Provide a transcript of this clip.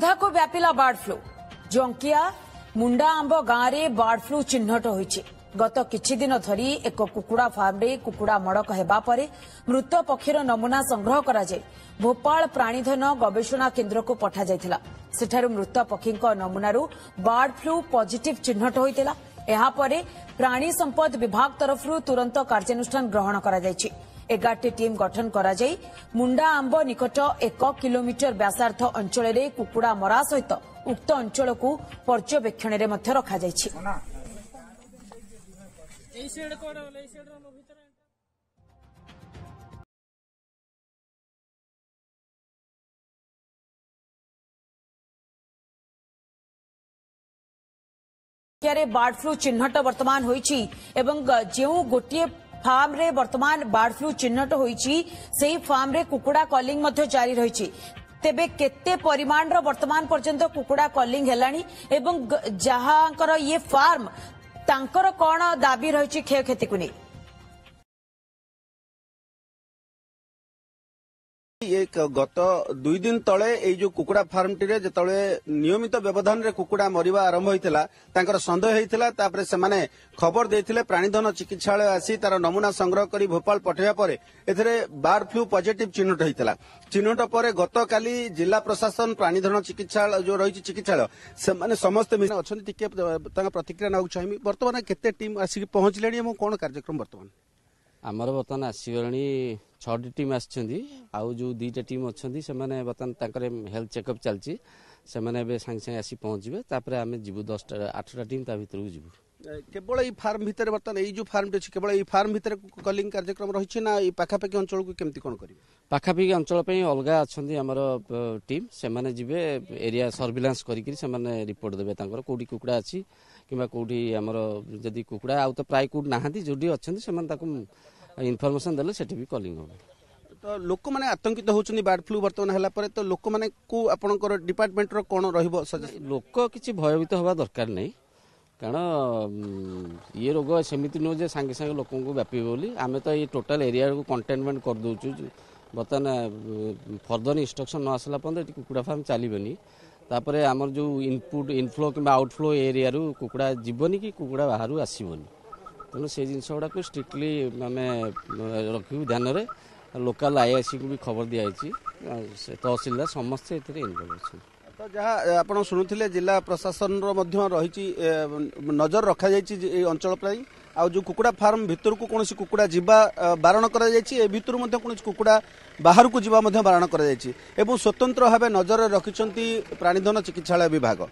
वर्धा को व्यापिला bird flu. जंकिया मुंडा आंब गांव में बर्ड फ्लू चिन्हट होईछि। गत किछि दिन धरी एक कुकुड़ा फार्म रे कुकुड़ा मड़क हेबा परे मृत पक्षीर नमूना संग्रह करा जाय भोपाल प्राणीधन गवेषणा केन्द्र को पठा जायथिला। सेठारु मृत पक्षीक नमूनारू बर्ड फ्लू पॉजिटिव चिन्हट होइतिला। एहा परे प्राणी संपद विभाग तरफरू तुरंत कार्यानुष्ठान ग्रहण करा जायछि। 11टी टीम गठन करा जाय मुंडा आंब निकट 1 किलोमीटर व्यासार्थ अंचल रे कुकुड़ा मरा सहित उक्त अंचल को पर्यवेक्षण रे मध्य रखा जायछि। बर्ड फ्लू चिन्हट वर्तमान होईछि एवं जेउ गोटिए फार्म रे वर्तमान बर्ड फ्लू चिन्हट होईछि सेही फार्म रे कुकुड़ा कॉलिंग मध्य जारी रहिछि। तेबे केते परिमाण रो वर्तमान पर्यंत कुकुड़ा कॉलिंग हेलानी एवं जहांकर ये फार्म तांकर कोन दाबी रहिछि क्षयक्षति को नै ये गत 2 दिन तले ये जो कुकुड़ा फार्म टी जिते नियमित व्यवधान रे कुकुड़ा मरिबा आरंभ होइतिला तांकर संदेह होइतिला। तापरे से माने खबर देथिले प्राणीधन चिकित्सालय आसी तार नमूना संग्रह करी भोपाल पठेया परे एथरे बर्ड फ्लू पॉजिटिव चिन्हट होइतिला। चिन्हट परे गत काली जिला प्रशासन प्राणीधन चिकित्सालय जो रही चिकित्सालय से माने समस्त अछन टिके तांका प्रतिक्रिया नाउ चाहिमी। वर्तमान केते टीम आसी पहुंचलेनी एवं कोन कार्यक्रम वर्तमान आमर बर्तमान आसगलानी 6टी टीम आछंदी आउ जो 2टा टीम अच्छी से बर्तमान तांकरे हेल्थ चेकअप चलची से माने सांगे सांगे आसी पहुंचबे। तापरे आमे जिबु 8टा टीम ता भितर जिबु। केवल ये फार्म भितर बर्तमान ये जो फार्म अछि केवल ये फार्म भितर कॉलिंग कार्यक्रम रही ना ये पाखापाखि अंचल को केमती कोन करिवे पाखापाखि अंचल पे अलगा अच्छी आमर टीम से माने जिबे एरिया सर्विलांस करिकरी से माने रिपोर्ट देबे तांकर कोडी कुकुड़ा अछि किबा कोडी आमर जदी कुकुड़ा आउ तो प्राय कोड नाहांती जोडी अच्छी से माने ताकू इनफॉरमेशन देले सेठी भी कॉलिंग हो। तो लोक माने आतंकित होउछनी बर्ड फ्लू वर्तमान हला परे तो लोक माने को आपनकर डिपार्टमेंट रो कोन रहइबो लोक किछि भयभीत होबा दरकार नै कारण ये रोग सेमिति नो जे सांगे सांगे लोक को व्यापी बोली आमे तो ये टोटल एरिया को कंटेनमेंट कर दोछु। बर्तमान फर्दर इंस्ट्रक्शन न आसला पन कुकुड़ा फार्म चलीबनी। तापरे आमर जो इनपुट इनफ्लो कि आउटफ्लो एरिया रु कुकुड़ा जीवनी कि कुकुड़ा बाहर आसबनी तेणु से जिन गुड़ा को स्ट्रिक्टली आम रखू ध्यान में लोकल आईआईसी को भी खबर दिखाई तहसीलदार समस्ते इनवल्व अच्छे। तो जहाँ आप शुणुले जिला प्रशासन रही नजर रखा अंचल प्राय आ जो कुकुड़ा फार्म भितर को कौन कुकुड़ा जीवा बारण कर भितर कौन कुकुड़ा बाहर को जीवा बारण कर स्वतंत्र भाव नजर रखिंट प्राणीधन चिकित्सालय विभाग।